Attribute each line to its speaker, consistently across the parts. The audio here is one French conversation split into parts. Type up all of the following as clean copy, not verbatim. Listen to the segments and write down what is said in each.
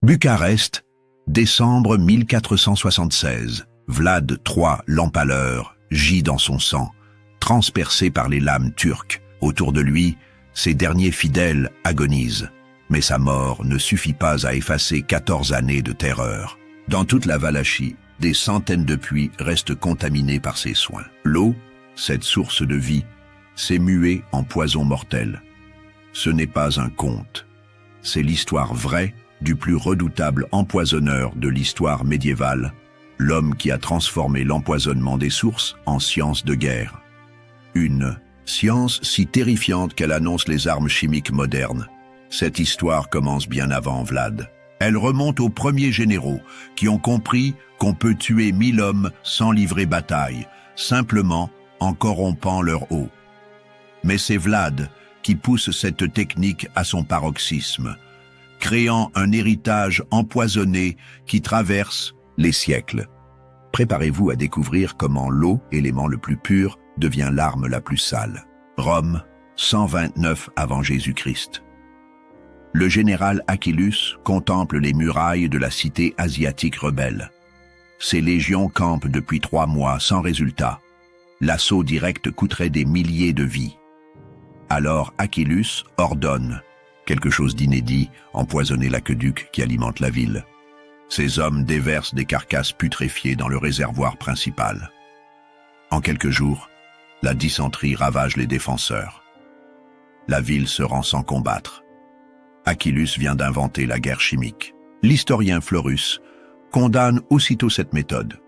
Speaker 1: Bucarest, décembre 1476. Vlad III l'Empaleur gît dans son sang, transpercé par les lames turques. Autour de lui, ses derniers fidèles agonisent. Mais sa mort ne suffit pas à effacer 14 années de terreur. Dans toute la Valachie, des centaines de puits restent contaminés par ses soins. L'eau, cette source de vie, s'est muée en poison mortel. Ce n'est pas un conte. C'est l'histoire vraie du plus redoutable empoisonneur de l'histoire médiévale, l'homme qui a transformé l'empoisonnement des sources en science de guerre. Une science si terrifiante qu'elle annonce les armes chimiques modernes. Cette histoire commence bien avant Vlad. Elle remonte aux premiers généraux qui ont compris qu'on peut tuer 1000 hommes sans livrer bataille, simplement en corrompant leur eau. Mais c'est Vlad qui pousse cette technique à son paroxysme, créant un héritage empoisonné qui traverse les siècles. Préparez-vous à découvrir comment l'eau, élément le plus pur, devient l'arme la plus sale. Rome, 129 avant Jésus-Christ. Le général Achilleus contemple les murailles de la cité asiatique rebelle. Ses légions campent depuis 3 mois sans résultat. L'assaut direct coûterait des milliers de vies. Alors Achilleus ordonne, quelque chose d'inédit, empoisonner l'aqueduc qui alimente la ville. Ces hommes déversent des carcasses putréfiées dans le réservoir principal. En quelques jours, la dysenterie ravage les défenseurs. La ville se rend sans combattre. Achilleus vient d'inventer la guerre chimique. L'historien Florus condamne aussitôt cette méthode.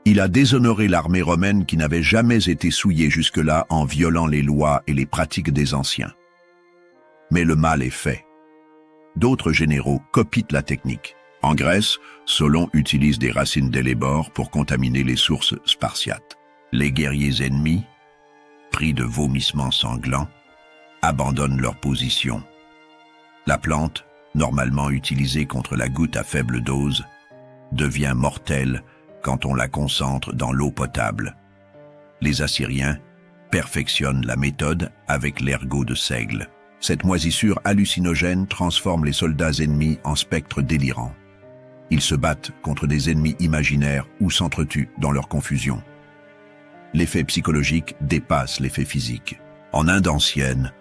Speaker 1: Il a déshonoré l'armée romaine qui n'avait jamais été souillée jusque-là en violant les lois et les pratiques des anciens. Mais le mal est fait. D'autres généraux copient la technique. En Grèce, Solon utilise des racines d'ellébore pour contaminer les sources spartiates. Les guerriers ennemis, pris de vomissements sanglants, abandonnent leur position. La plante, normalement utilisée contre la goutte à faible dose, devient mortelle quand on la concentre dans l'eau potable. Les Assyriens perfectionnent la méthode avec l'ergot de seigle. Cette moisissure hallucinogène transforme les soldats ennemis en spectres délirants. Ils se battent contre des ennemis imaginaires ou s'entretuent dans leur confusion. L'effet psychologique dépasse l'effet physique. En Inde ancienne,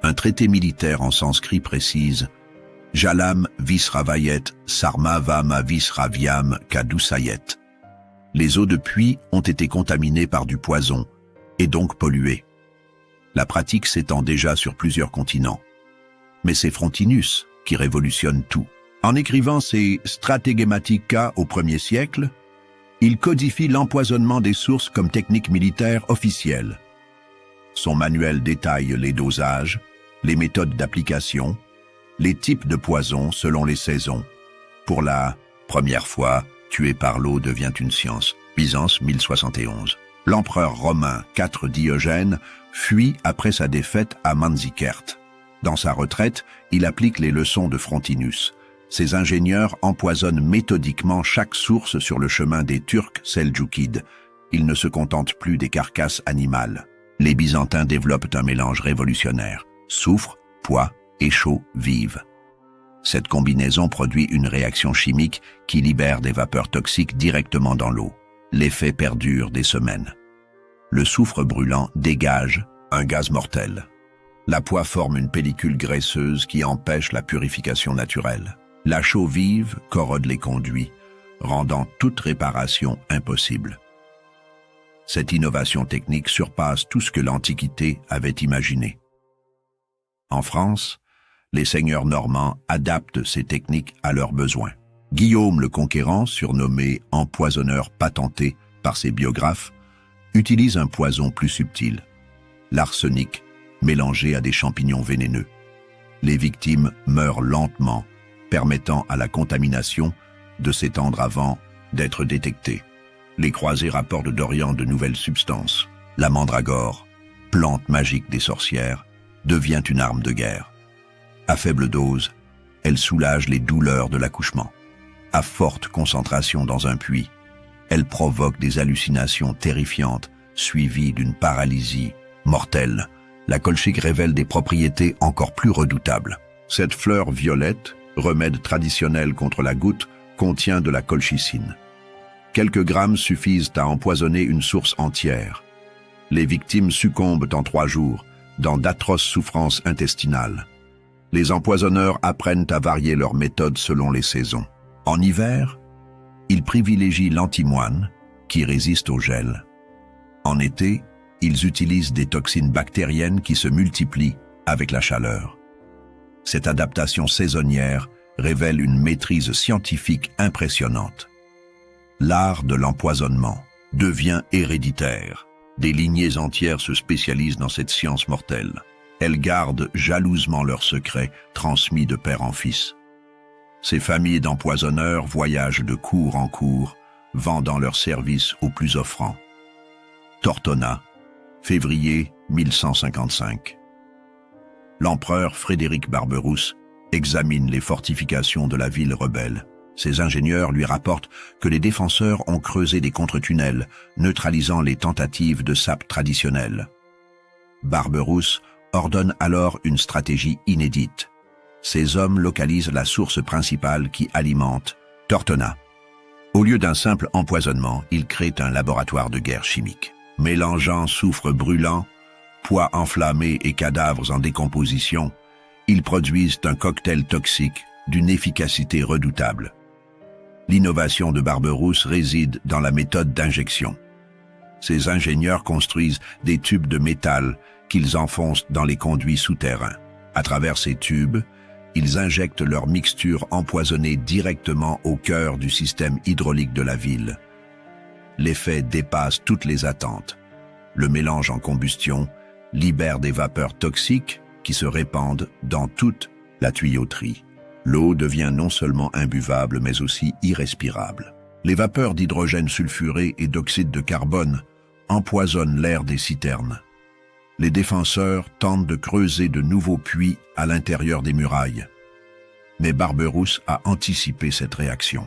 Speaker 1: un traité militaire en sanskrit précise « Jalam visravayet sarmavama visravyam kadusayet ». Les eaux de puits ont été contaminées par du poison et donc polluées. La pratique s'étend déjà sur plusieurs continents. Mais c'est Frontinus qui révolutionne tout. En écrivant ses Strategematica au 1er siècle, il codifie l'empoisonnement des sources comme technique militaire officielle. Son manuel détaille les dosages, les méthodes d'application, les types de poisons selon les saisons. Pour la première fois, tuer par l'eau devient une science. Byzance 1071. L'empereur romain IV Diogène fuit après sa défaite à Manzikert. Dans sa retraite, il applique les leçons de Frontinus. Ses ingénieurs empoisonnent méthodiquement chaque source sur le chemin des Turcs seldjoukides. Ils ne se contentent plus des carcasses animales. Les Byzantins développent un mélange révolutionnaire. Soufre, pois et chaux vivent. Cette combinaison produit une réaction chimique qui libère des vapeurs toxiques directement dans l'eau. L'effet perdure des semaines. Le soufre brûlant dégage un gaz mortel. La poix forme une pellicule graisseuse qui empêche la purification naturelle. La chaux vive corrode les conduits, rendant toute réparation impossible. Cette innovation technique surpasse tout ce que l'Antiquité avait imaginé. En France, les seigneurs normands adaptent ces techniques à leurs besoins. Guillaume le Conquérant, surnommé empoisonneur patenté par ses biographes, utilise un poison plus subtil, l'arsenic mélangé à des champignons vénéneux. Les victimes meurent lentement, permettant à la contamination de s'étendre avant d'être détectée. Les croisés rapportent d'Orient de nouvelles substances. La mandragore, plante magique des sorcières, devient une arme de guerre. À faible dose, elle soulage les douleurs de l'accouchement. À forte concentration dans un puits, elle provoque des hallucinations terrifiantes suivies d'une paralysie mortelle. La colchique révèle des propriétés encore plus redoutables. Cette fleur violette, remède traditionnel contre la goutte, contient de la colchicine. Quelques grammes suffisent à empoisonner une source entière. Les victimes succombent en 3 jours, dans d'atroces souffrances intestinales. Les empoisonneurs apprennent à varier leurs méthodes selon les saisons. En hiver, ils privilégient l'antimoine, qui résiste au gel. En été, ils utilisent des toxines bactériennes qui se multiplient avec la chaleur. Cette adaptation saisonnière révèle une maîtrise scientifique impressionnante. L'art de l'empoisonnement devient héréditaire. Des lignées entières se spécialisent dans cette science mortelle. Elles gardent jalousement leurs secrets transmis de père en fils. Ces familles d'empoisonneurs voyagent de cour en cour, vendant leurs services aux plus offrants. Tortona, février 1155. L'empereur Frédéric Barberousse examine les fortifications de la ville rebelle. Ses ingénieurs lui rapportent que les défenseurs ont creusé des contre-tunnels, neutralisant les tentatives de sape traditionnelles. Barberousse ordonne alors une stratégie inédite. Ses hommes localisent la source principale qui alimente Tortona. Au lieu d'un simple empoisonnement, ils créent un laboratoire de guerre chimique. Mélangeant soufre brûlant, poids enflammés et cadavres en décomposition, ils produisent un cocktail toxique d'une efficacité redoutable. L'innovation de Barberousse réside dans la méthode d'injection. Ces ingénieurs construisent des tubes de métal qu'ils enfoncent dans les conduits souterrains. À travers ces tubes, ils injectent leur mixture empoisonnée directement au cœur du système hydraulique de la ville. L'effet dépasse toutes les attentes. Le mélange en combustion libère des vapeurs toxiques qui se répandent dans toute la tuyauterie. L'eau devient non seulement imbuvable, mais aussi irrespirable. Les vapeurs d'hydrogène sulfuré et d'oxyde de carbone empoisonnent l'air des citernes. Les défenseurs tentent de creuser de nouveaux puits à l'intérieur des murailles. Mais Barberousse a anticipé cette réaction.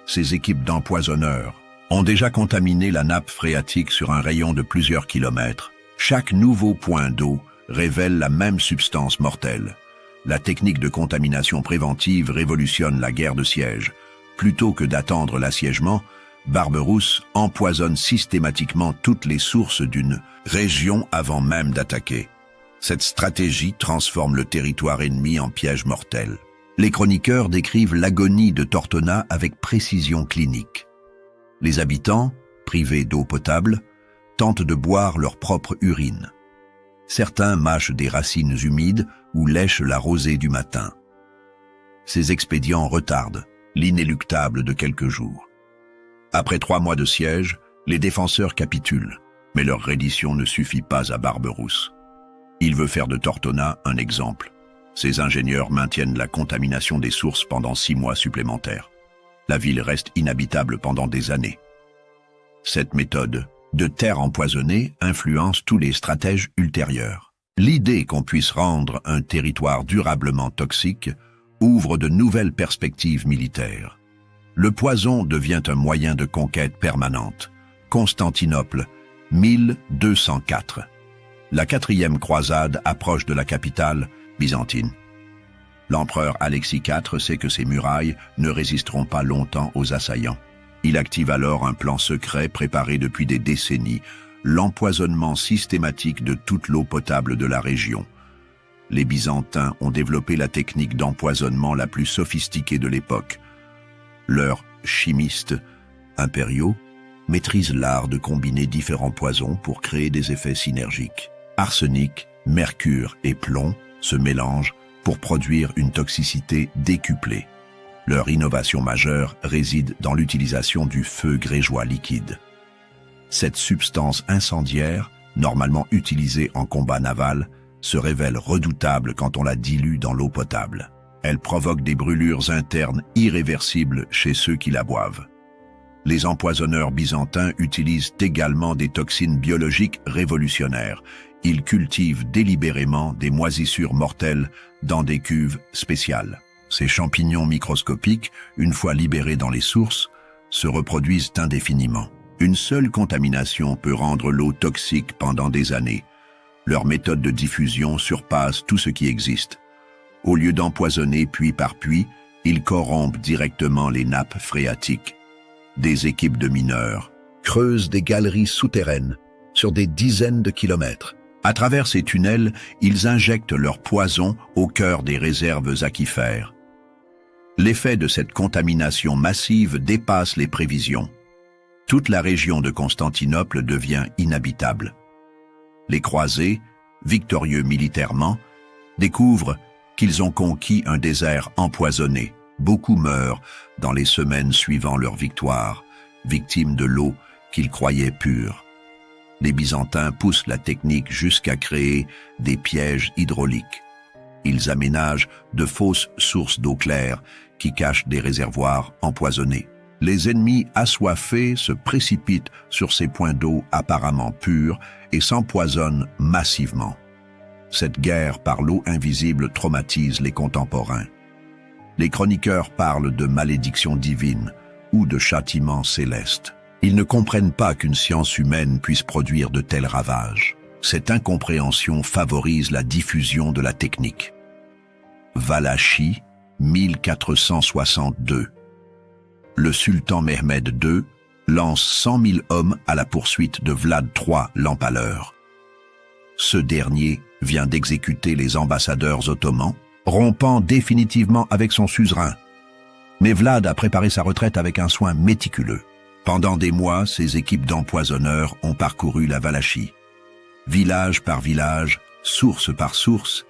Speaker 1: Ses équipes d'empoisonneurs ont déjà contaminé la nappe phréatique sur un rayon de plusieurs kilomètres. Chaque nouveau point d'eau révèle la même substance mortelle. La technique de contamination préventive révolutionne la guerre de siège. Plutôt que d'attendre l'assiégement, Barberousse empoisonne systématiquement toutes les sources d'une région avant même d'attaquer. Cette stratégie transforme le territoire ennemi en piège mortel. Les chroniqueurs décrivent l'agonie de Tortona avec précision clinique. Les habitants, privés d'eau potable, tentent de boire leur propre urine. Certains mâchent des racines humides ou lèchent la rosée du matin. Ces expédients retardent l'inéluctable de quelques jours. Après 3 mois de siège, les défenseurs capitulent, mais leur reddition ne suffit pas à Barberousse. Il veut faire de Tortona un exemple. Ses ingénieurs maintiennent la contamination des sources pendant 6 mois supplémentaires. La ville reste inhabitable pendant des années. Cette méthode de terre empoisonnée influence tous les stratèges ultérieurs. L'idée qu'on puisse rendre un territoire durablement toxique ouvre de nouvelles perspectives militaires. Le poison devient un moyen de conquête permanente. Constantinople, 1204. La 4e croisade approche de la capitale byzantine. L'empereur Alexis IV sait que ces murailles ne résisteront pas longtemps aux assaillants. Il active alors un plan secret préparé depuis des décennies, l'empoisonnement systématique de toute l'eau potable de la région. Les Byzantins ont développé la technique d'empoisonnement la plus sophistiquée de l'époque. Leurs chimistes impériaux maîtrisent l'art de combiner différents poisons pour créer des effets synergiques. Arsenic, mercure et plomb se mélangent pour produire une toxicité décuplée. Leur innovation majeure réside dans l'utilisation du feu grégeois liquide. Cette substance incendiaire, normalement utilisée en combat naval, se révèle redoutable quand on la dilue dans l'eau potable. Elle provoque des brûlures internes irréversibles chez ceux qui la boivent. Les empoisonneurs byzantins utilisent également des toxines biologiques révolutionnaires. Ils cultivent délibérément des moisissures mortelles dans des cuves spéciales. Ces champignons microscopiques, une fois libérés dans les sources, se reproduisent indéfiniment. Une seule contamination peut rendre l'eau toxique pendant des années. Leur méthode de diffusion surpasse tout ce qui existe. Au lieu d'empoisonner puits par puits, ils corrompent directement les nappes phréatiques. Des équipes de mineurs creusent des galeries souterraines sur des dizaines de kilomètres. À travers ces tunnels, ils injectent leur poison au cœur des réserves aquifères. L'effet de cette contamination massive dépasse les prévisions. Toute la région de Constantinople devient inhabitable. Les croisés, victorieux militairement, découvrent qu'ils ont conquis un désert empoisonné. Beaucoup meurent dans les semaines suivant leur victoire, victimes de l'eau qu'ils croyaient pure. Les Byzantins poussent la technique jusqu'à créer des pièges hydrauliques. Ils aménagent de fausses sources d'eau claire qui cachent des réservoirs empoisonnés. Les ennemis assoiffés se précipitent sur ces points d'eau apparemment purs et s'empoisonnent massivement. Cette guerre par l'eau invisible traumatise les contemporains. Les chroniqueurs parlent de malédiction divine ou de châtiment céleste. Ils ne comprennent pas qu'une science humaine puisse produire de tels ravages. Cette incompréhension favorise la diffusion de la technique. Valachie, 1462. Le sultan Mehmed II lance 100 000 hommes à la poursuite de Vlad III l'Empaleur. Ce dernier vient d'exécuter les ambassadeurs ottomans, rompant définitivement avec son suzerain. Mais Vlad a préparé sa retraite avec un soin méticuleux. Pendant des mois, ses équipes d'empoisonneurs ont parcouru la Valachie. Village par village, source par source,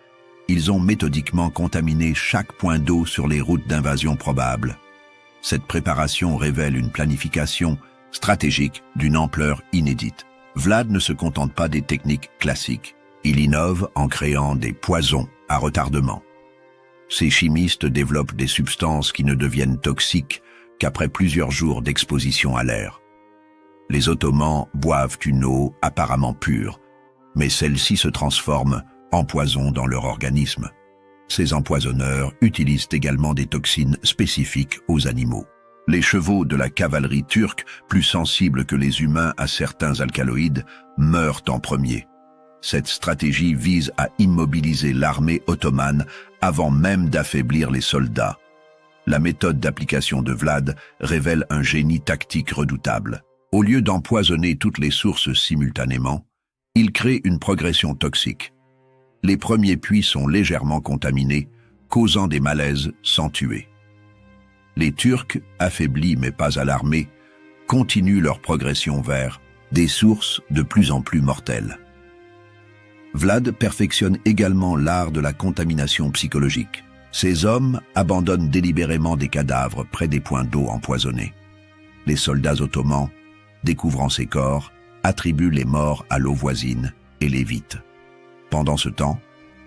Speaker 1: ils ont méthodiquement contaminé chaque point d'eau sur les routes d'invasion probables. Cette préparation révèle une planification stratégique d'une ampleur inédite. Vlad ne se contente pas des techniques classiques. Il innove en créant des poisons à retardement. Ces chimistes développent des substances qui ne deviennent toxiques qu'après plusieurs jours d'exposition à l'air. Les Ottomans boivent une eau apparemment pure, mais celle-ci se transforme en poison dans leur organisme. Ces empoisonneurs utilisent également des toxines spécifiques aux animaux. Les chevaux de la cavalerie turque, plus sensibles que les humains à certains alcaloïdes, meurent en premier. Cette stratégie vise à immobiliser l'armée ottomane avant même d'affaiblir les soldats. La méthode d'application de Vlad révèle un génie tactique redoutable. Au lieu d'empoisonner toutes les sources simultanément, il crée une progression toxique. Les premiers puits sont légèrement contaminés, causant des malaises sans tuer. Les Turcs, affaiblis mais pas alarmés, continuent leur progression vers des sources de plus en plus mortelles. Vlad perfectionne également l'art de la contamination psychologique. Ces hommes abandonnent délibérément des cadavres près des points d'eau empoisonnés. Les soldats ottomans, découvrant ces corps, attribuent les morts à l'eau voisine et l'évitent. Pendant ce temps,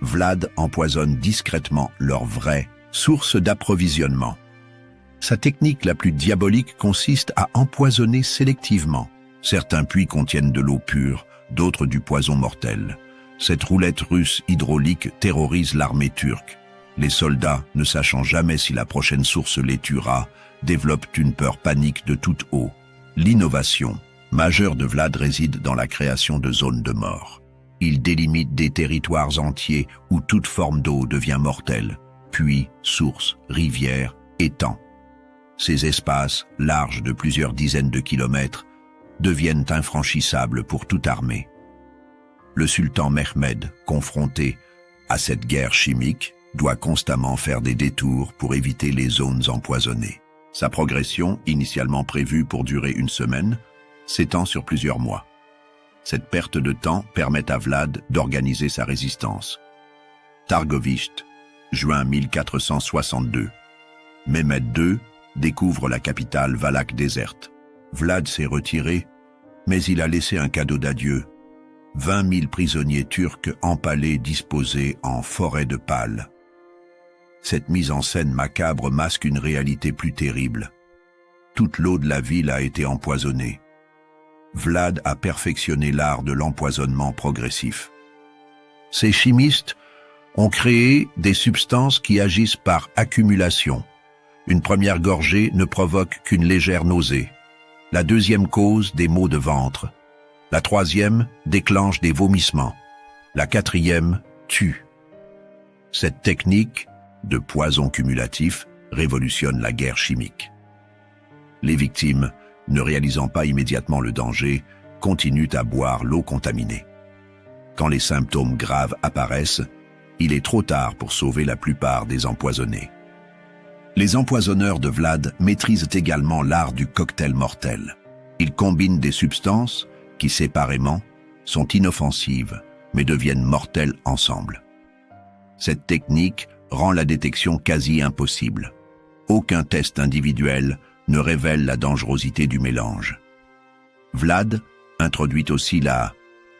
Speaker 1: Vlad empoisonne discrètement leur vraie source d'approvisionnement. Sa technique la plus diabolique consiste à empoisonner sélectivement. Certains puits contiennent de l'eau pure, d'autres du poison mortel. Cette roulette russe hydraulique terrorise l'armée turque. Les soldats, ne sachant jamais si la prochaine source les tuera, développent une peur panique de toute eau. L'innovation majeure de Vlad réside dans la création de zones de mort. Il délimite des territoires entiers où toute forme d'eau devient mortelle, puits, sources, rivières, étangs. Ces espaces, larges de plusieurs dizaines de kilomètres, deviennent infranchissables pour toute armée. Le sultan Mehmed, confronté à cette guerre chimique, doit constamment faire des détours pour éviter les zones empoisonnées. Sa progression, initialement prévue pour durer une semaine, s'étend sur plusieurs mois. Cette perte de temps permet à Vlad d'organiser sa résistance. Targoviste, juin 1462. Mehmed II découvre la capitale valaque déserte. Vlad s'est retiré, mais il a laissé un cadeau d'adieu. 20 000 prisonniers turcs empalés disposés en forêt de pales. Cette mise en scène macabre masque une réalité plus terrible. Toute l'eau de la ville a été empoisonnée. Vlad a perfectionné l'art de l'empoisonnement progressif. Ces chimistes ont créé des substances qui agissent par accumulation. Une première gorgée ne provoque qu'une légère nausée. La deuxième cause des maux de ventre. La troisième déclenche des vomissements. La quatrième tue. Cette technique de poison cumulatif révolutionne la guerre chimique. Les victimes, ne réalisant pas immédiatement le danger, continuent à boire l'eau contaminée. Quand les symptômes graves apparaissent, il est trop tard pour sauver la plupart des empoisonnés. Les empoisonneurs de Vlad maîtrisent également l'art du cocktail mortel. Ils combinent des substances qui, séparément, sont inoffensives, mais deviennent mortelles ensemble. Cette technique rend la détection quasi impossible. Aucun test individuel ne révèle la dangerosité du mélange. Vlad introduit aussi la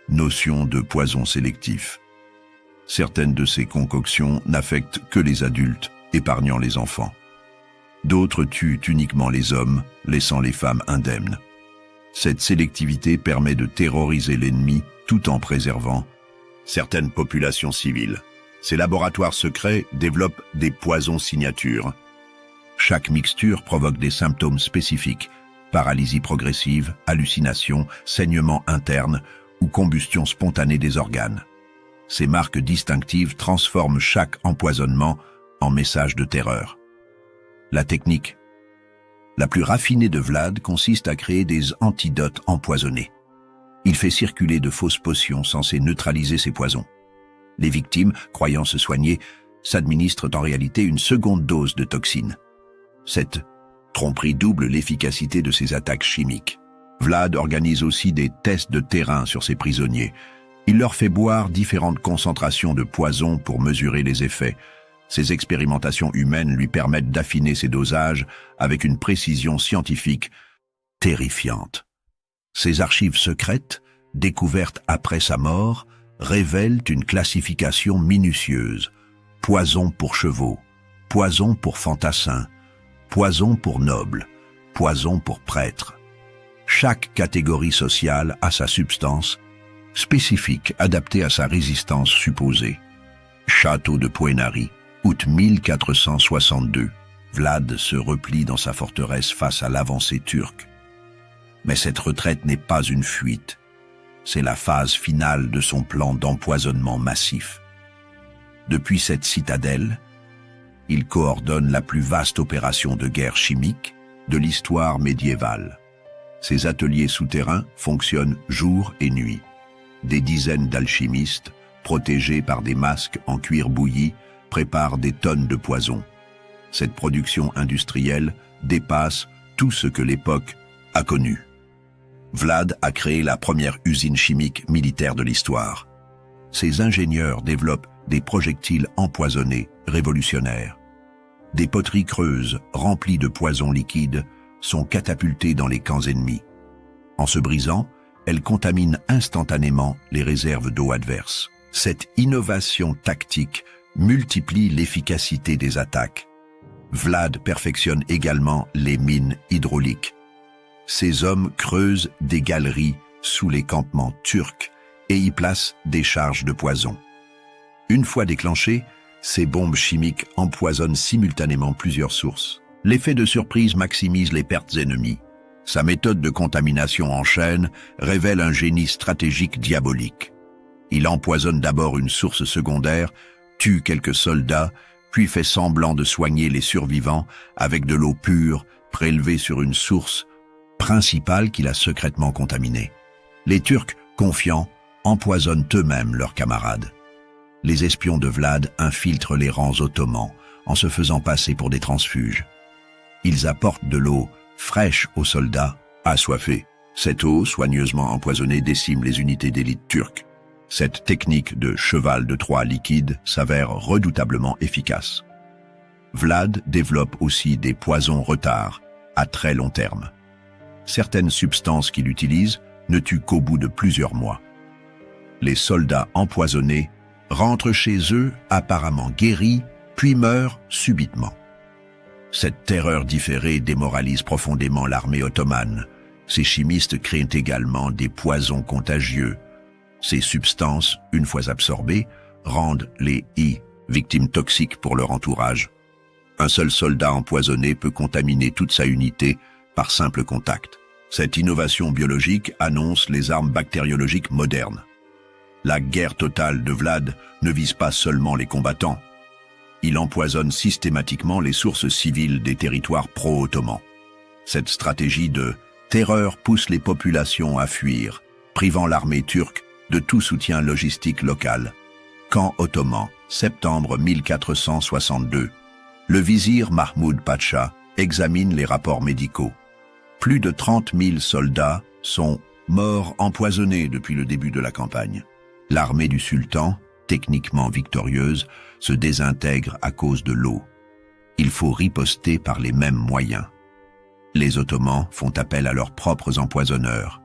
Speaker 1: notion de poison sélectif. Certaines de ces concoctions n'affectent que les adultes, épargnant les enfants. D'autres tuent uniquement les hommes, laissant les femmes indemnes. Cette sélectivité permet de terroriser l'ennemi tout en préservant certaines populations civiles. Ces laboratoires secrets développent des poisons signatures. Chaque mixture provoque des symptômes spécifiques: paralysie progressive, hallucinations, saignements internes ou combustion spontanée des organes. Ces marques distinctives transforment chaque empoisonnement en message de terreur. La technique la plus raffinée de Vlad consiste à créer des antidotes empoisonnés. Il fait circuler de fausses potions censées neutraliser ces poisons. Les victimes, croyant se soigner, s'administrent en réalité une seconde dose de toxines. Cette tromperie double l'efficacité de ces attaques chimiques. Vlad organise aussi des tests de terrain sur ses prisonniers. Il leur fait boire différentes concentrations de poison pour mesurer les effets. Ces expérimentations humaines lui permettent d'affiner ses dosages avec une précision scientifique terrifiante. Ces archives secrètes, découvertes après sa mort, révèlent une classification minutieuse. Poison pour chevaux, poison pour fantassins, poison pour nobles, poison pour prêtres. Chaque catégorie sociale a sa substance spécifique adaptée à sa résistance supposée. Château de Poenari, août 1462. Vlad se replie dans sa forteresse face à l'avancée turque. Mais cette retraite n'est pas une fuite. C'est la phase finale de son plan d'empoisonnement massif. Depuis cette citadelle, il coordonne la plus vaste opération de guerre chimique de l'histoire médiévale. Ses ateliers souterrains fonctionnent jour et nuit. Des dizaines d'alchimistes, protégés par des masques en cuir bouilli, préparent des tonnes de poison. Cette production industrielle dépasse tout ce que l'époque a connu. Vlad a créé la première usine chimique militaire de l'histoire. Ses ingénieurs développent des projectiles empoisonnés révolutionnaires. Des poteries creuses remplies de poison liquide sont catapultées dans les camps ennemis. En se brisant, elles contaminent instantanément les réserves d'eau adverses. Cette innovation tactique multiplie l'efficacité des attaques. Vlad perfectionne également les mines hydrauliques. Ses hommes creusent des galeries sous les campements turcs et y placent des charges de poison. Une fois déclenchées, ces bombes chimiques empoisonnent simultanément plusieurs sources. L'effet de surprise maximise les pertes ennemies. Sa méthode de contamination en chaîne révèle un génie stratégique diabolique. Il empoisonne d'abord une source secondaire, tue quelques soldats, puis fait semblant de soigner les survivants avec de l'eau pure prélevée sur une source principale qu'il a secrètement contaminée. Les Turcs, confiants, empoisonnent eux-mêmes leurs camarades. Les espions de Vlad infiltrent les rangs ottomans en se faisant passer pour des transfuges. Ils apportent de l'eau fraîche aux soldats assoiffés. Cette eau, soigneusement empoisonnée, décime les unités d'élite turques. Cette technique de cheval de Troie liquide s'avère redoutablement efficace. Vlad développe aussi des poisons retards à très long terme. Certaines substances qu'il utilise ne tuent qu'au bout de plusieurs mois. Les soldats empoisonnés rentrent chez eux apparemment guéris, puis meurent subitement. Cette terreur différée démoralise profondément l'armée ottomane. Ces chimistes créent également des poisons contagieux. Ces substances, une fois absorbées, rendent les victimes toxiques pour leur entourage. Un seul soldat empoisonné peut contaminer toute sa unité par simple contact. Cette innovation biologique annonce les armes bactériologiques modernes. La guerre totale de Vlad ne vise pas seulement les combattants. Il empoisonne systématiquement les sources civiles des territoires pro-ottomans. Cette stratégie de terreur pousse les populations à fuir, privant l'armée turque de tout soutien logistique local. Camp ottoman, septembre 1462. Le vizir Mahmoud Pacha examine les rapports médicaux. Plus de 30 000 soldats sont morts empoisonnés depuis le début de la campagne. L'armée du sultan, techniquement victorieuse, se désintègre à cause de l'eau. Il faut riposter par les mêmes moyens. Les Ottomans font appel à leurs propres empoisonneurs,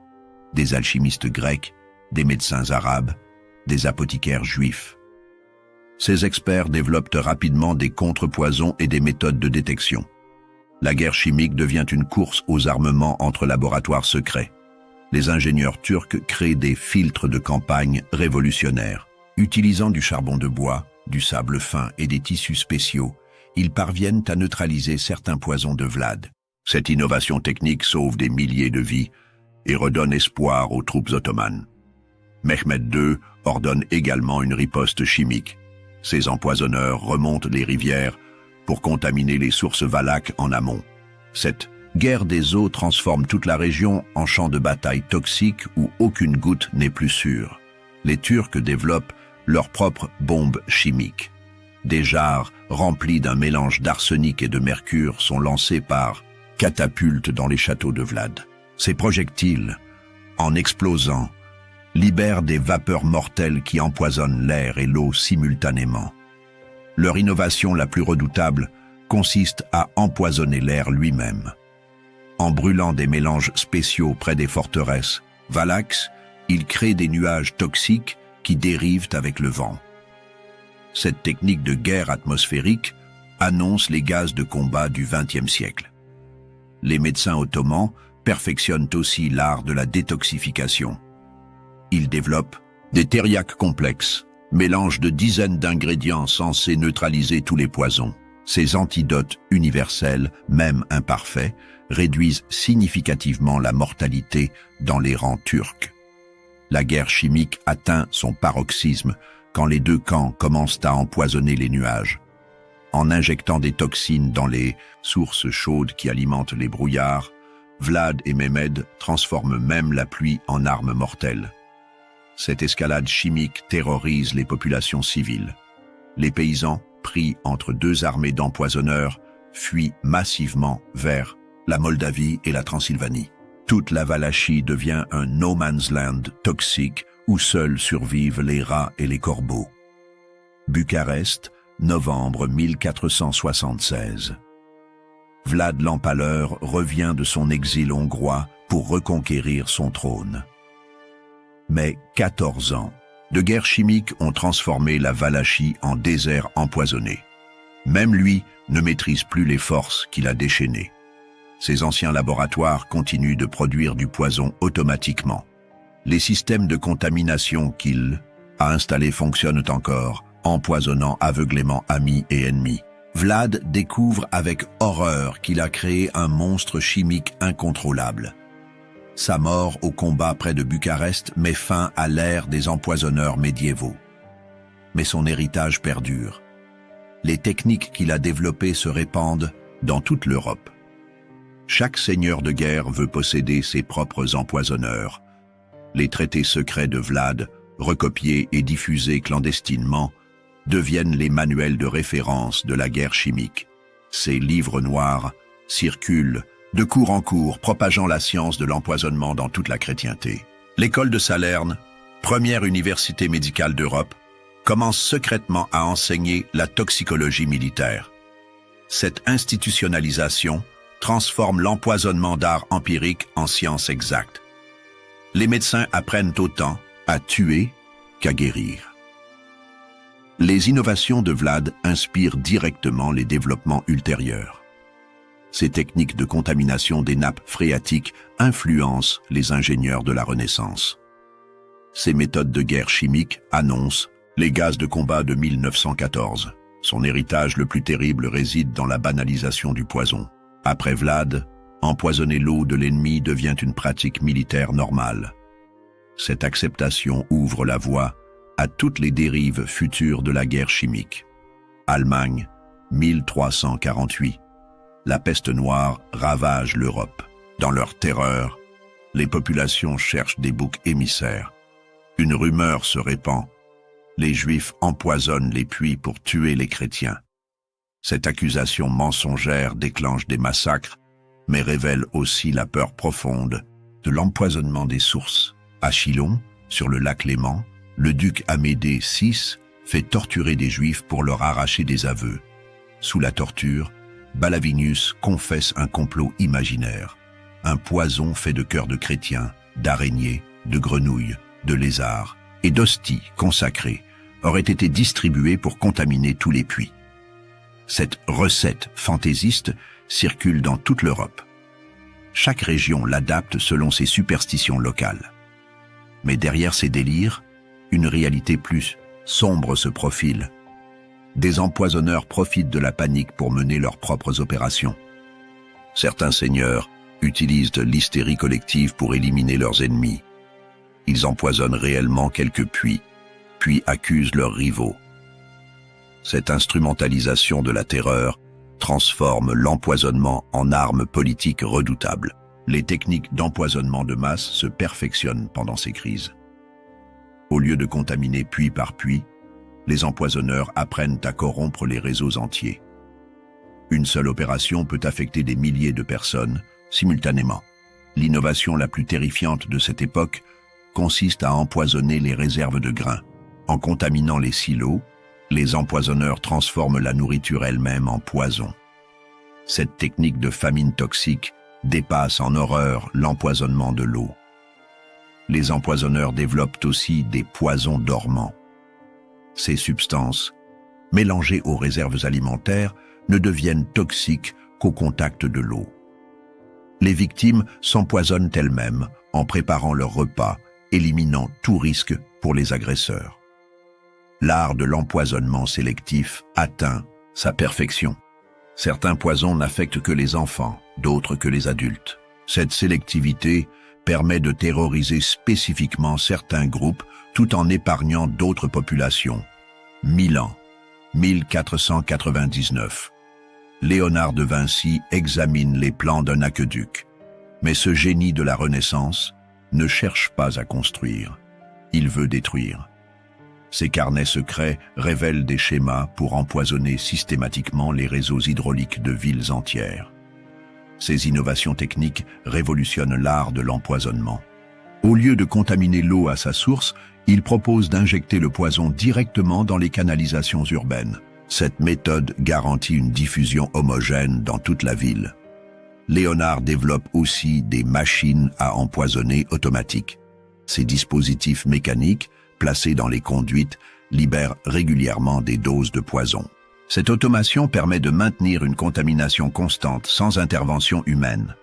Speaker 1: des alchimistes grecs, des médecins arabes, des apothicaires juifs. Ces experts développent rapidement des contrepoisons et des méthodes de détection. La guerre chimique devient une course aux armements entre laboratoires secrets. Les ingénieurs turcs créent des filtres de campagne révolutionnaires. Utilisant du charbon de bois, du sable fin et des tissus spéciaux, ils parviennent à neutraliser certains poisons de Vlad. Cette innovation technique sauve des milliers de vies et redonne espoir aux troupes ottomanes. Mehmed II ordonne également une riposte chimique. Ses empoisonneurs remontent les rivières pour contaminer les sources valaques en amont. Cette guerre des eaux transforme toute la région en champ de bataille toxique où aucune goutte n'est plus sûre. Les Turcs développent leurs propres bombes chimiques. Des jarres remplies d'un mélange d'arsenic et de mercure sont lancées par catapultes dans les châteaux de Vlad. Ces projectiles, en explosant, libèrent des vapeurs mortelles qui empoisonnent l'air et l'eau simultanément. Leur innovation la plus redoutable consiste à empoisonner l'air lui-même. En brûlant des mélanges spéciaux près des forteresses valaques, ils créent des nuages toxiques qui dérivent avec le vent. Cette technique de guerre atmosphérique annonce les gaz de combat du XXe siècle. Les médecins ottomans perfectionnent aussi l'art de la détoxification. Ils développent des thériaques complexes, mélange de dizaines d'ingrédients censés neutraliser tous les poisons. Ces antidotes universels, même imparfaits, réduisent significativement la mortalité dans les rangs turcs. La guerre chimique atteint son paroxysme quand les deux camps commencent à empoisonner les nuages. En injectant des toxines dans les sources chaudes qui alimentent les brouillards, Vlad et Mehmed transforment même la pluie en arme mortelle. Cette escalade chimique terrorise les populations civiles. Les paysans, pris entre deux armées d'empoisonneurs, fuient massivement vers la Moldavie et la Transylvanie. Toute la Valachie devient un no man's land toxique où seuls survivent les rats et les corbeaux. Bucarest, novembre 1476. Vlad l'Empaleur revient de son exil hongrois pour reconquérir son trône. Mais 14 ans de guerre chimique ont transformé la Valachie en désert empoisonné. Même lui ne maîtrise plus les forces qu'il a déchaînées. Ses anciens laboratoires continuent de produire du poison automatiquement. Les systèmes de contamination qu'il a installés fonctionnent encore, empoisonnant aveuglément amis et ennemis. Vlad découvre avec horreur qu'il a créé un monstre chimique incontrôlable. Sa mort au combat près de Bucarest met fin à l'ère des empoisonneurs médiévaux. Mais son héritage perdure. Les techniques qu'il a développées se répandent dans toute l'Europe. Chaque seigneur de guerre veut posséder ses propres empoisonneurs. Les traités secrets de Vlad, recopiés et diffusés clandestinement, deviennent les manuels de référence de la guerre chimique. Ces livres noirs circulent de cours en cours, propageant la science de l'empoisonnement dans toute la chrétienté. L'école de Salerne, première université médicale d'Europe, commence secrètement à enseigner la toxicologie militaire. Cette institutionnalisation transforme l'empoisonnement d'art empirique en science exacte. Les médecins apprennent autant à tuer qu'à guérir. Les innovations de Vlad inspirent directement les développements ultérieurs. Ces techniques de contamination des nappes phréatiques influencent les ingénieurs de la Renaissance. Ces méthodes de guerre chimique annoncent les gaz de combat de 1914. Son héritage le plus terrible réside dans la banalisation du poison. Après Vlad, empoisonner l'eau de l'ennemi devient une pratique militaire normale. Cette acceptation ouvre la voie à toutes les dérives futures de la guerre chimique. Allemagne, 1348. La peste noire ravage l'Europe. Dans leur terreur, les populations cherchent des boucs émissaires. Une rumeur se répand. Les Juifs empoisonnent les puits pour tuer les chrétiens. Cette accusation mensongère déclenche des massacres, mais révèle aussi la peur profonde de l'empoisonnement des sources. À Chillon, sur le lac Léman, le duc Amédée VI fait torturer des Juifs pour leur arracher des aveux. Sous la torture, Balavinius confesse un complot imaginaire. Un poison fait de cœurs de chrétiens, d'araignées, de grenouilles, de lézards et d'hosties consacrées aurait été distribué pour contaminer tous les puits. Cette recette fantaisiste circule dans toute l'Europe. Chaque région l'adapte selon ses superstitions locales. Mais derrière ces délires, une réalité plus sombre se profile. Des empoisonneurs profitent de la panique pour mener leurs propres opérations. Certains seigneurs utilisent l'hystérie collective pour éliminer leurs ennemis. Ils empoisonnent réellement quelques puits, puis accusent leurs rivaux. Cette instrumentalisation de la terreur transforme l'empoisonnement en arme politique redoutable. Les techniques d'empoisonnement de masse se perfectionnent pendant ces crises. Au lieu de contaminer puits par puits, les empoisonneurs apprennent à corrompre les réseaux entiers. Une seule opération peut affecter des milliers de personnes simultanément. L'innovation la plus terrifiante de cette époque consiste à empoisonner les réserves de grains. En contaminant les silos, les empoisonneurs transforment la nourriture elle-même en poison. Cette technique de famine toxique dépasse en horreur l'empoisonnement de l'eau. Les empoisonneurs développent aussi des poisons dormants. Ces substances, mélangées aux réserves alimentaires, ne deviennent toxiques qu'au contact de l'eau. Les victimes s'empoisonnent elles-mêmes en préparant leur repas, éliminant tout risque pour les agresseurs. L'art de l'empoisonnement sélectif atteint sa perfection. Certains poisons n'affectent que les enfants, d'autres que les adultes. Cette sélectivité permet de terroriser spécifiquement certains groupes tout en épargnant d'autres populations. Milan, 1499. Léonard de Vinci examine les plans d'un aqueduc. Mais ce génie de la Renaissance ne cherche pas à construire. Il veut détruire. Ses carnets secrets révèlent des schémas pour empoisonner systématiquement les réseaux hydrauliques de villes entières. Ces innovations techniques révolutionnent l'art de l'empoisonnement. Au lieu de contaminer l'eau à sa source, il propose d'injecter le poison directement dans les canalisations urbaines. Cette méthode garantit une diffusion homogène dans toute la ville. Léonard développe aussi des machines à empoisonner automatiques. Ces dispositifs mécaniques, placés dans les conduites, libèrent régulièrement des doses de poison. Cette automation permet de maintenir une contamination constante sans intervention humaine.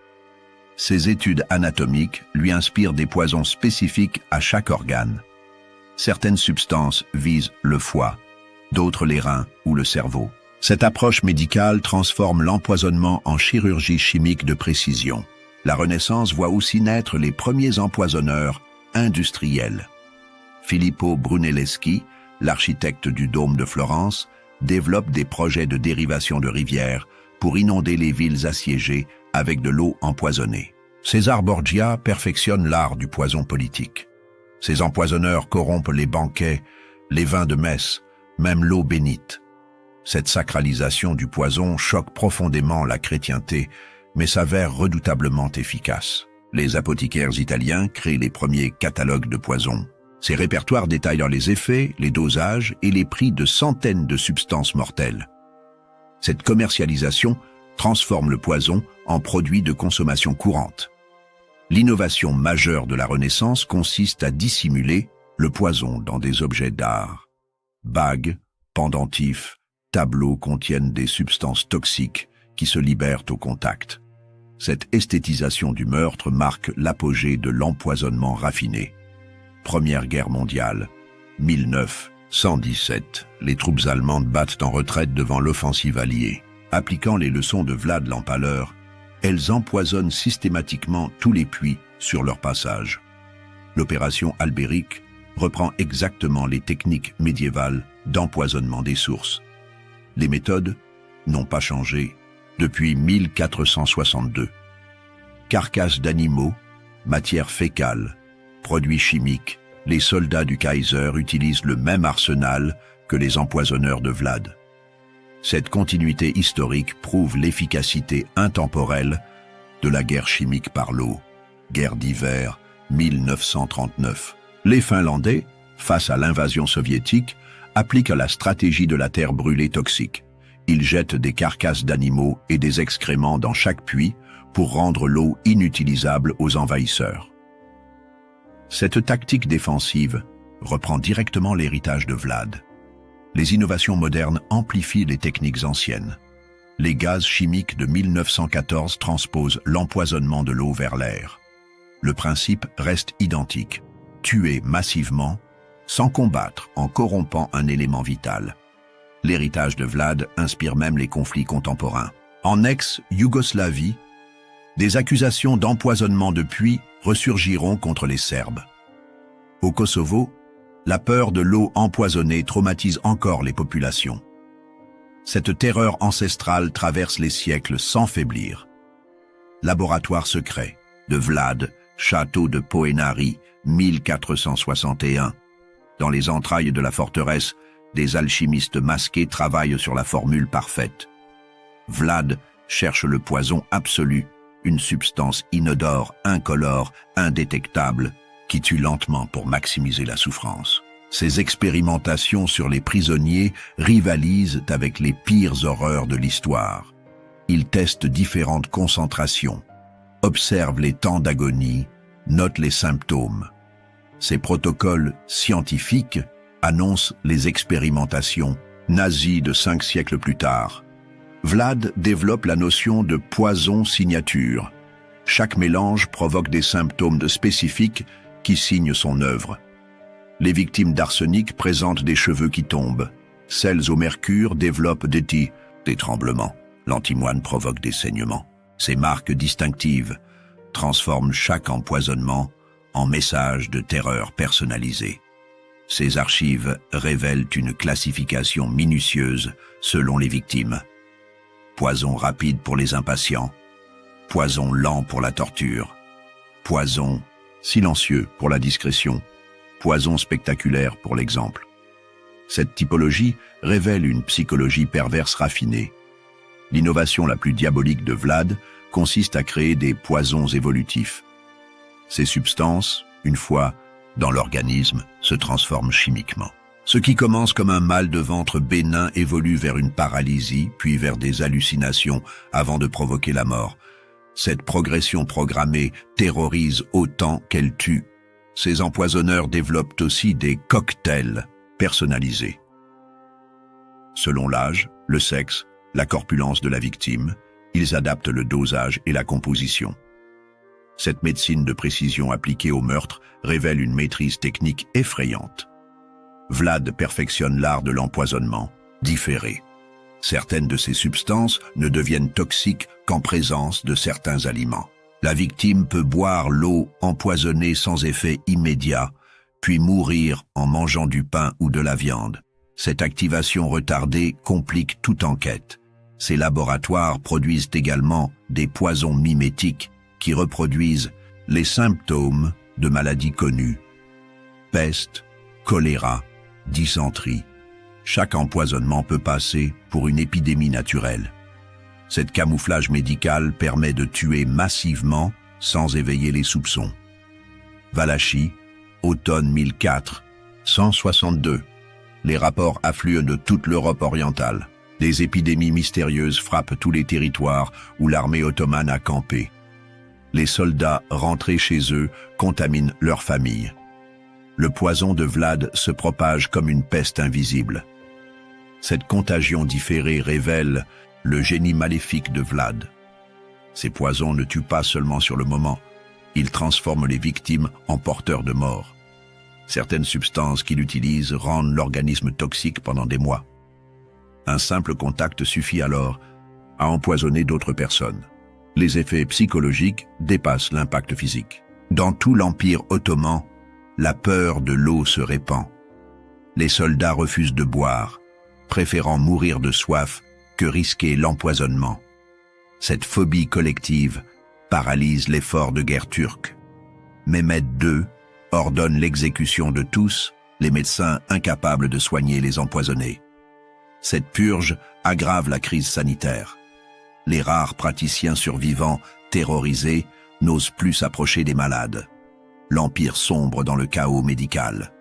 Speaker 1: Ses études anatomiques lui inspirent des poisons spécifiques à chaque organe. Certaines substances visent le foie, d'autres les reins ou le cerveau. Cette approche médicale transforme l'empoisonnement en chirurgie chimique de précision. La Renaissance voit aussi naître les premiers empoisonneurs industriels. Filippo Brunelleschi, l'architecte du dôme de Florence, développe des projets de dérivation de rivières pour inonder les villes assiégées avec de l'eau empoisonnée. César Borgia perfectionne l'art du poison politique. Ces empoisonneurs corrompent les banquets, les vins de messe, même l'eau bénite. Cette sacralisation du poison choque profondément la chrétienté, mais s'avère redoutablement efficace. Les apothicaires italiens créent les premiers catalogues de poisons. Ces répertoires détaillent les effets, les dosages et les prix de centaines de substances mortelles. Cette commercialisation transforme le poison en produit de consommation courante. L'innovation majeure de la Renaissance consiste à dissimuler le poison dans des objets d'art. Bagues, pendentifs, tableaux contiennent des substances toxiques qui se libèrent au contact. Cette esthétisation du meurtre marque l'apogée de l'empoisonnement raffiné. Première Guerre mondiale, 1917. Les troupes allemandes battent en retraite devant l'offensive alliée. Appliquant les leçons de Vlad l'Empaleur, elles empoisonnent systématiquement tous les puits sur leur passage. L'opération Albéric reprend exactement les techniques médiévales d'empoisonnement des sources. Les méthodes n'ont pas changé depuis 1462. Carcasses d'animaux, matières fécales, produits chimiques, les soldats du Kaiser utilisent le même arsenal que les empoisonneurs de Vlad. Cette continuité historique prouve l'efficacité intemporelle de la guerre chimique par l'eau. Guerre d'hiver 1939. Les Finlandais, face à l'invasion soviétique, appliquent la stratégie de la terre brûlée toxique. Ils jettent des carcasses d'animaux et des excréments dans chaque puits pour rendre l'eau inutilisable aux envahisseurs. Cette tactique défensive reprend directement l'héritage de Vlad. Les innovations modernes amplifient les techniques anciennes. Les gaz chimiques de 1914 transposent l'empoisonnement de l'eau vers l'air. Le principe reste identique, tuer massivement, sans combattre en corrompant un élément vital. L'héritage de Vlad inspire même les conflits contemporains. En ex-Yougoslavie, des accusations d'empoisonnement de puits ressurgiront contre les Serbes. Au Kosovo, la peur de l'eau empoisonnée traumatise encore les populations. Cette terreur ancestrale traverse les siècles sans faiblir. Laboratoire secret de Vlad, château de Poenari, 1461. Dans les entrailles de la forteresse, des alchimistes masqués travaillent sur la formule parfaite. Vlad cherche le poison absolu, une substance inodore, incolore, indétectable, qui tue lentement pour maximiser la souffrance. Ces expérimentations sur les prisonniers rivalisent avec les pires horreurs de l'histoire. Ils testent différentes concentrations, observent les temps d'agonie, notent les symptômes. Ces protocoles scientifiques annoncent les expérimentations nazies de 5 siècles plus tard. Vlad développe la notion de poison signature. Chaque mélange provoque des symptômes spécifiques qui signent son œuvre. Les victimes d'arsenic présentent des cheveux qui tombent. Celles au mercure développent des tremblements. L'antimoine provoque des saignements. Ces marques distinctives transforment chaque empoisonnement en message de terreur personnalisé. Ces archives révèlent une classification minutieuse selon les victimes. Poison rapide pour les impatients, poison lent pour la torture, poison silencieux pour la discrétion, poison spectaculaire pour l'exemple. Cette typologie révèle une psychologie perverse raffinée. L'innovation la plus diabolique de Vlad consiste à créer des poisons évolutifs. Ces substances, une fois dans l'organisme, se transforment chimiquement. Ce qui commence comme un mal de ventre bénin évolue vers une paralysie, puis vers des hallucinations avant de provoquer la mort. Cette progression programmée terrorise autant qu'elle tue. Ces empoisonneurs développent aussi des cocktails personnalisés. Selon l'âge, le sexe, la corpulence de la victime, ils adaptent le dosage et la composition. Cette médecine de précision appliquée au meurtre révèle une maîtrise technique effrayante. Vlad perfectionne l'art de l'empoisonnement, différé. Certaines de ces substances ne deviennent toxiques qu'en présence de certains aliments. La victime peut boire l'eau empoisonnée sans effet immédiat, puis mourir en mangeant du pain ou de la viande. Cette activation retardée complique toute enquête. Ces laboratoires produisent également des poisons mimétiques qui reproduisent les symptômes de maladies connues. Peste, choléra, dysenterie. Chaque empoisonnement peut passer pour une épidémie naturelle. Cette camouflage médical permet de tuer massivement sans éveiller les soupçons. Valachie, automne 1462. Les rapports affluent de toute l'Europe orientale. Des épidémies mystérieuses frappent tous les territoires où l'armée ottomane a campé. Les soldats rentrés chez eux contaminent leurs familles. Le poison de Vlad se propage comme une peste invisible. Cette contagion différée révèle le génie maléfique de Vlad. Ces poisons ne tuent pas seulement sur le moment, ils transforment les victimes en porteurs de mort. Certaines substances qu'il utilise rendent l'organisme toxique pendant des mois. Un simple contact suffit alors à empoisonner d'autres personnes. Les effets psychologiques dépassent l'impact physique. Dans tout l'Empire ottoman, la peur de l'eau se répand. Les soldats refusent de boire, préférant mourir de soif que risquer l'empoisonnement. Cette phobie collective paralyse l'effort de guerre turc. Mehmed II ordonne l'exécution de tous les médecins incapables de soigner les empoisonnés. Cette purge aggrave la crise sanitaire. Les rares praticiens survivants, terrorisés, n'osent plus s'approcher des malades. L'Empire sombre dans le chaos médical.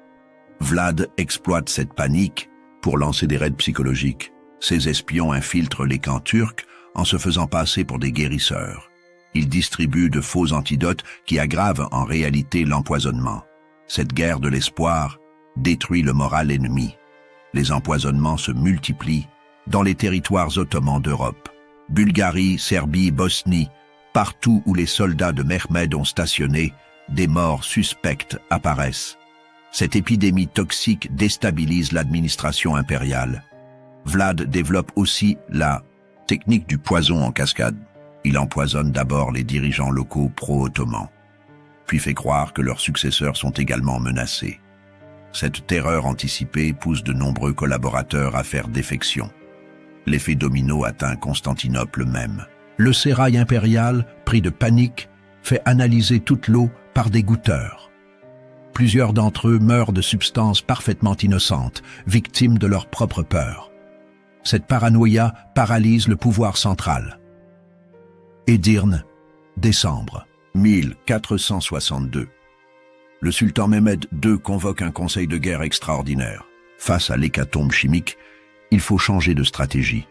Speaker 1: Vlad exploite cette panique pour lancer des raids psychologiques. Ses espions infiltrent les camps turcs en se faisant passer pour des guérisseurs. Ils distribuent de faux antidotes qui aggravent en réalité l'empoisonnement. Cette guerre de l'espoir détruit le moral ennemi. Les empoisonnements se multiplient dans les territoires ottomans d'Europe. Bulgarie, Serbie, Bosnie, partout où les soldats de Mehmed ont stationné, des morts suspectes apparaissent. Cette épidémie toxique déstabilise l'administration impériale. Vlad développe aussi la technique du poison en cascade. Il empoisonne d'abord les dirigeants locaux pro-ottomans, puis fait croire que leurs successeurs sont également menacés. Cette terreur anticipée pousse de nombreux collaborateurs à faire défection. L'effet domino atteint Constantinople même. Le sérail impérial, pris de panique, fait analyser toute l'eau par des goutteurs. Plusieurs d'entre eux meurent de substances parfaitement innocentes, victimes de leur propre peur. Cette paranoïa paralyse le pouvoir central. Edirne, décembre 1462. Le sultan Mehmed II convoque un conseil de guerre extraordinaire. Face à l'hécatombe chimique, il faut changer de stratégie.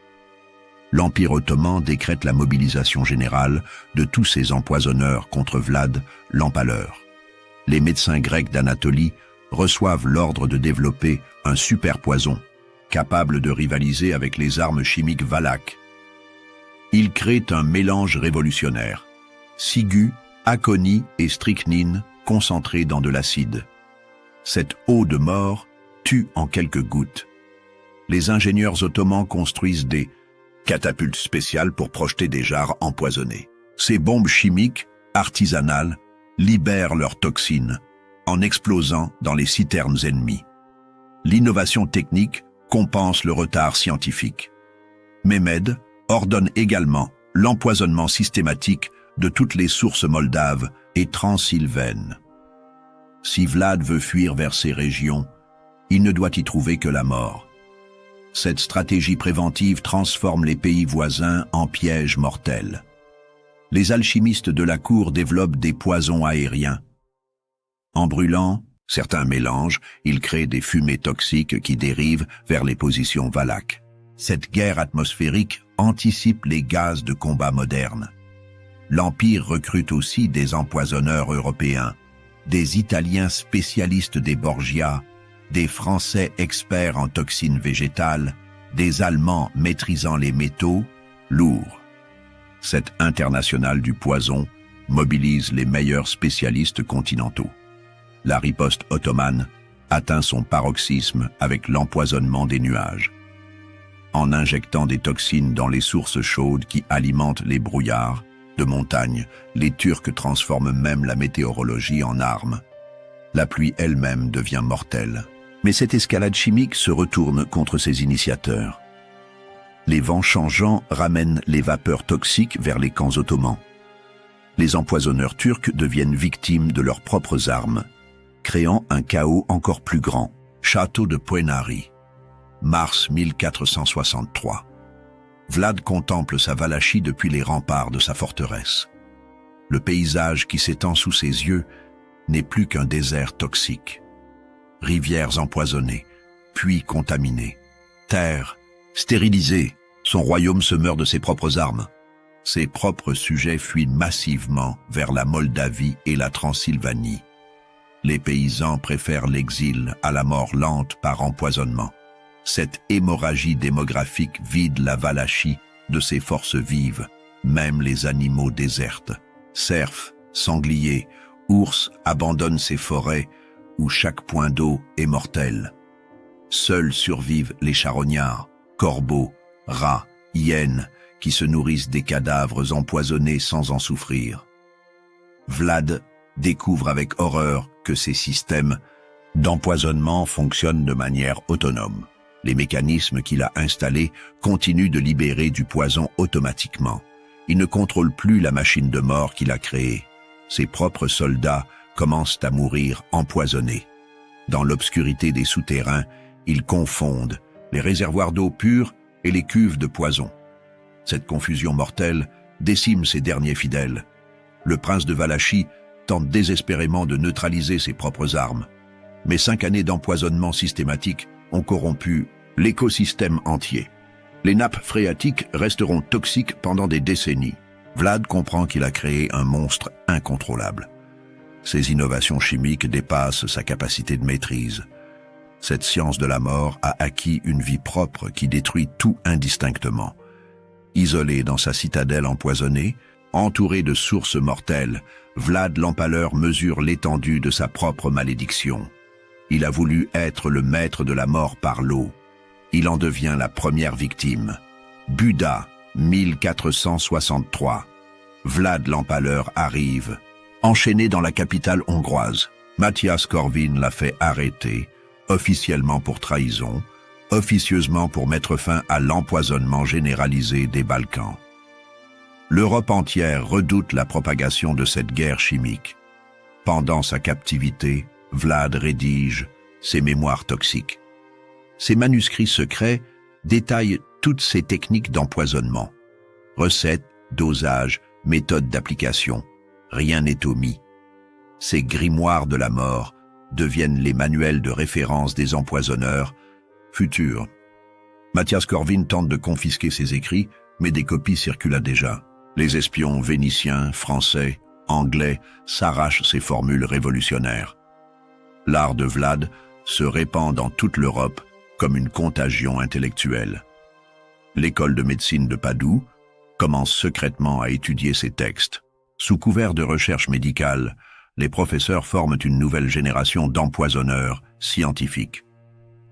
Speaker 1: L'Empire ottoman décrète la mobilisation générale de tous ses empoisonneurs contre Vlad l'Empaleur. Les médecins grecs d'Anatolie reçoivent l'ordre de développer un super poison, capable de rivaliser avec les armes chimiques valaques. Ils créent un mélange révolutionnaire. Ciguë, aconie et strychnine concentrés dans de l'acide. Cette eau de mort tue en quelques gouttes. Les ingénieurs ottomans construisent des catapultes spéciales pour projeter des jarres empoisonnées. Ces bombes chimiques, artisanales, libèrent leurs toxines en explosant dans les citernes ennemies. L'innovation technique compense le retard scientifique. Mehmed ordonne également l'empoisonnement systématique de toutes les sources moldaves et transylvaines. Si Vlad veut fuir vers ces régions, il ne doit y trouver que la mort. Cette stratégie préventive transforme les pays voisins en pièges mortels. Les alchimistes de la cour développent des poisons aériens. En brûlant certains mélanges, ils créent des fumées toxiques qui dérivent vers les positions valaques. Cette guerre atmosphérique anticipe les gaz de combat modernes. L'Empire recrute aussi des empoisonneurs européens, des Italiens spécialistes des Borgia, des Français experts en toxines végétales, des Allemands maîtrisant les métaux lourds. Cette internationale du poison mobilise les meilleurs spécialistes continentaux. La riposte ottomane atteint son paroxysme avec l'empoisonnement des nuages. En injectant des toxines dans les sources chaudes qui alimentent les brouillards de montagne, les Turcs transforment même la météorologie en arme. La pluie elle-même devient mortelle. Mais cette escalade chimique se retourne contre ses initiateurs. Les vents changeants ramènent les vapeurs toxiques vers les camps ottomans. Les empoisonneurs turcs deviennent victimes de leurs propres armes, créant un chaos encore plus grand. Château de Poenari, mars 1463. Vlad contemple sa Valachie depuis les remparts de sa forteresse. Le paysage qui s'étend sous ses yeux n'est plus qu'un désert toxique. Rivières empoisonnées, puits contaminés, terres stérilisées, son royaume se meurt de ses propres armes. Ses propres sujets fuient massivement vers la Moldavie et la Transylvanie. Les paysans préfèrent l'exil à la mort lente par empoisonnement. Cette hémorragie démographique vide la Valachie de ses forces vives, même les animaux désertent. Cerfs, sangliers, ours abandonnent ces forêts où chaque point d'eau est mortel. Seuls survivent les charognards, corbeaux, rats, hyènes, qui se nourrissent des cadavres empoisonnés sans en souffrir. Vlad découvre avec horreur que ces systèmes d'empoisonnement fonctionnent de manière autonome. Les mécanismes qu'il a installés continuent de libérer du poison automatiquement. Il ne contrôle plus la machine de mort qu'il a créée. Ses propres soldats commencent à mourir empoisonnés. Dans l'obscurité des souterrains, ils confondent les réservoirs d'eau pure et les cuves de poison. Cette confusion mortelle décime ses derniers fidèles. Le prince de Valachie tente désespérément de neutraliser ses propres armes. Mais 5 années d'empoisonnement systématique ont corrompu l'écosystème entier. Les nappes phréatiques resteront toxiques pendant des décennies. Vlad comprend qu'il a créé un monstre incontrôlable. Ses innovations chimiques dépassent sa capacité de maîtrise. Cette science de la mort a acquis une vie propre qui détruit tout indistinctement. Isolé dans sa citadelle empoisonnée, entouré de sources mortelles, Vlad l'Empaleur mesure l'étendue de sa propre malédiction. Il a voulu être le maître de la mort par l'eau. Il en devient la première victime. Buda, 1463. Vlad l'Empaleur arrive. Enchaîné dans la capitale hongroise, Matthias Corvin l'a fait arrêter, officiellement pour trahison, officieusement pour mettre fin à l'empoisonnement généralisé des Balkans. L'Europe entière redoute la propagation de cette guerre chimique. Pendant sa captivité, Vlad rédige ses mémoires toxiques. Ces manuscrits secrets détaillent toutes ces techniques d'empoisonnement. Recettes, dosages, méthodes d'application. Rien n'est omis. Ces grimoires de la mort deviennent les manuels de référence des empoisonneurs futurs. Matthias Corvin tente de confisquer ses écrits, mais des copies circulent déjà. Les espions vénitiens, français, anglais s'arrachent ces formules révolutionnaires. L'art de Vlad se répand dans toute l'Europe comme une contagion intellectuelle. L'école de médecine de Padoue commence secrètement à étudier ces textes. Sous couvert de recherche médicale, les professeurs forment une nouvelle génération d'empoisonneurs scientifiques.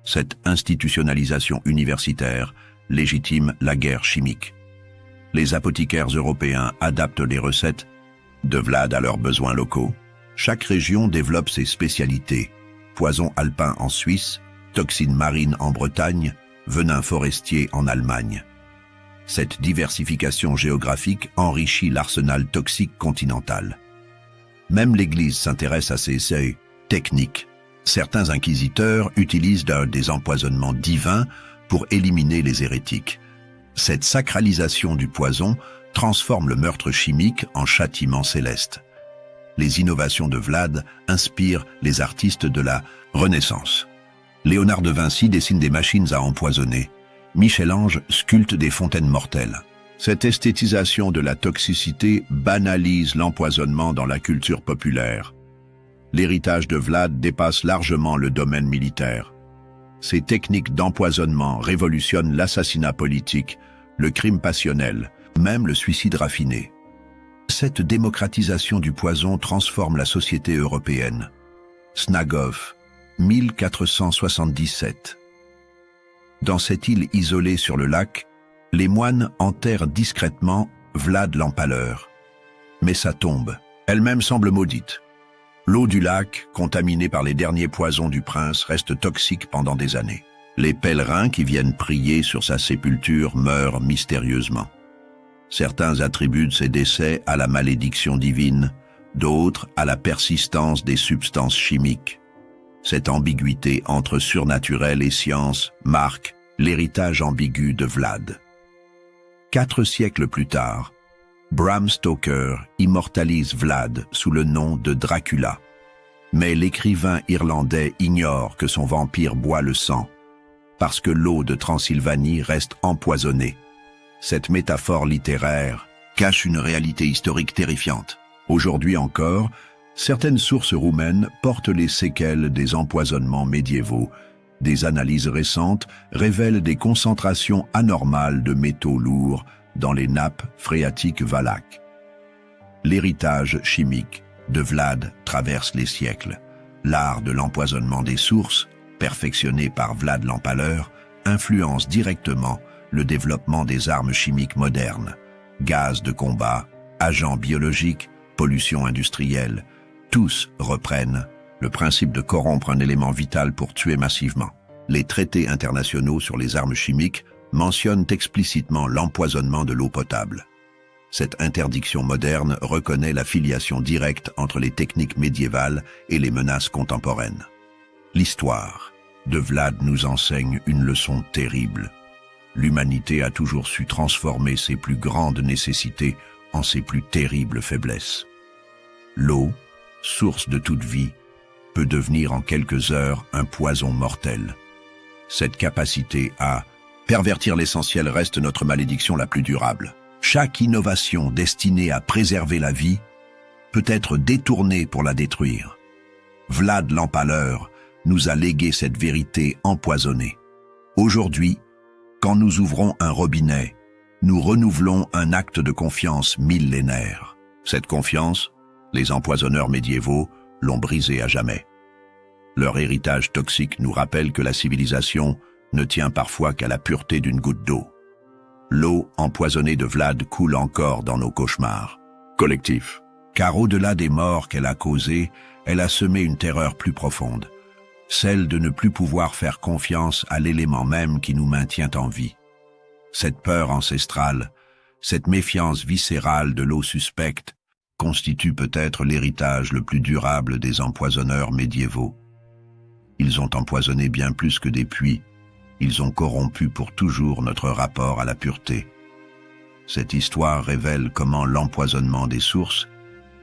Speaker 1: Cette institutionnalisation universitaire légitime la guerre chimique. Les apothicaires européens adaptent les recettes de Vlad à leurs besoins locaux. Chaque région développe ses spécialités. Poison alpin en Suisse, toxines marines en Bretagne, venin forestier en Allemagne. Cette diversification géographique enrichit l'arsenal toxique continental. Même l'Église s'intéresse à ces essais techniques. Certains inquisiteurs utilisent des empoisonnements divins pour éliminer les hérétiques. Cette sacralisation du poison transforme le meurtre chimique en châtiment céleste. Les innovations de Vlad inspirent les artistes de la Renaissance. Léonard de Vinci dessine des machines à empoisonner. Michel-Ange sculpte des fontaines mortelles. Cette esthétisation de la toxicité banalise l'empoisonnement dans la culture populaire. L'héritage de Vlad dépasse largement le domaine militaire. Ces techniques d'empoisonnement révolutionnent l'assassinat politique, le crime passionnel, même le suicide raffiné. Cette démocratisation du poison transforme la société européenne. Snagov, 1477. Dans cette île isolée sur le lac, les moines enterrent discrètement Vlad l'Empaleur. Mais sa tombe, elle-même semble maudite. L'eau du lac, contaminée par les derniers poisons du prince, reste toxique pendant des années. Les pèlerins qui viennent prier sur sa sépulture meurent mystérieusement. Certains attribuent ces décès à la malédiction divine, d'autres à la persistance des substances chimiques. Cette ambiguïté entre surnaturel et science marque l'héritage ambigu de Vlad. 4 siècles plus tard, Bram Stoker immortalise Vlad sous le nom de Dracula. Mais l'écrivain irlandais ignore que son vampire boit le sang, parce que l'eau de Transylvanie reste empoisonnée. Cette métaphore littéraire cache une réalité historique terrifiante. Aujourd'hui encore, certaines sources roumaines portent les séquelles des empoisonnements médiévaux. Des analyses récentes révèlent des concentrations anormales de métaux lourds dans les nappes phréatiques valaques. L'héritage chimique de Vlad traverse les siècles. L'art de l'empoisonnement des sources, perfectionné par Vlad l'Empaleur, influence directement le développement des armes chimiques modernes. Gaz de combat, agents biologiques, pollution industrielle, tous reprennent le principe de corrompre un élément vital pour tuer massivement. Les traités internationaux sur les armes chimiques mentionnent explicitement l'empoisonnement de l'eau potable. Cette interdiction moderne reconnaît la filiation directe entre les techniques médiévales et les menaces contemporaines. L'histoire de Vlad nous enseigne une leçon terrible. L'humanité a toujours su transformer ses plus grandes nécessités en ses plus terribles faiblesses. L'eau, source de toute vie, peut devenir en quelques heures un poison mortel. Cette capacité à pervertir l'essentiel reste notre malédiction la plus durable. Chaque innovation destinée à préserver la vie peut être détournée pour la détruire. Vlad l'Empaleur nous a légué cette vérité empoisonnée. Aujourd'hui, quand nous ouvrons un robinet, nous renouvelons un acte de confiance millénaire. Cette confiance, les empoisonneurs médiévaux l'ont brisée à jamais. Leur héritage toxique nous rappelle que la civilisation ne tient parfois qu'à la pureté d'une goutte d'eau. L'eau empoisonnée de Vlad coule encore dans nos cauchemars collectifs. Car au-delà des morts qu'elle a causées, elle a semé une terreur plus profonde, celle de ne plus pouvoir faire confiance à l'élément même qui nous maintient en vie. Cette peur ancestrale, cette méfiance viscérale de l'eau suspecte, constitue peut-être l'héritage le plus durable des empoisonneurs médiévaux. Ils ont empoisonné bien plus que des puits, ils ont corrompu pour toujours notre rapport à la pureté. Cette histoire révèle comment l'empoisonnement des sources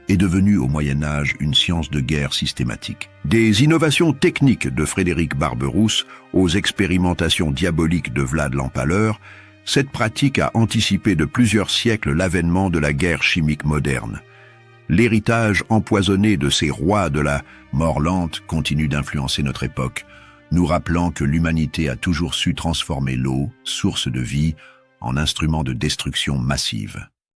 Speaker 1: est devenu au Moyen-Âge une science de guerre systématique. Des innovations techniques de Frédéric Barberousse aux expérimentations diaboliques de Vlad l'Empaleur, cette pratique a anticipé de plusieurs siècles l'avènement de la guerre chimique moderne. L'héritage empoisonné de ces rois de la mort lente continue d'influencer notre époque, nous rappelant que l'humanité a toujours su transformer l'eau, source de vie, en instrument de destruction massive.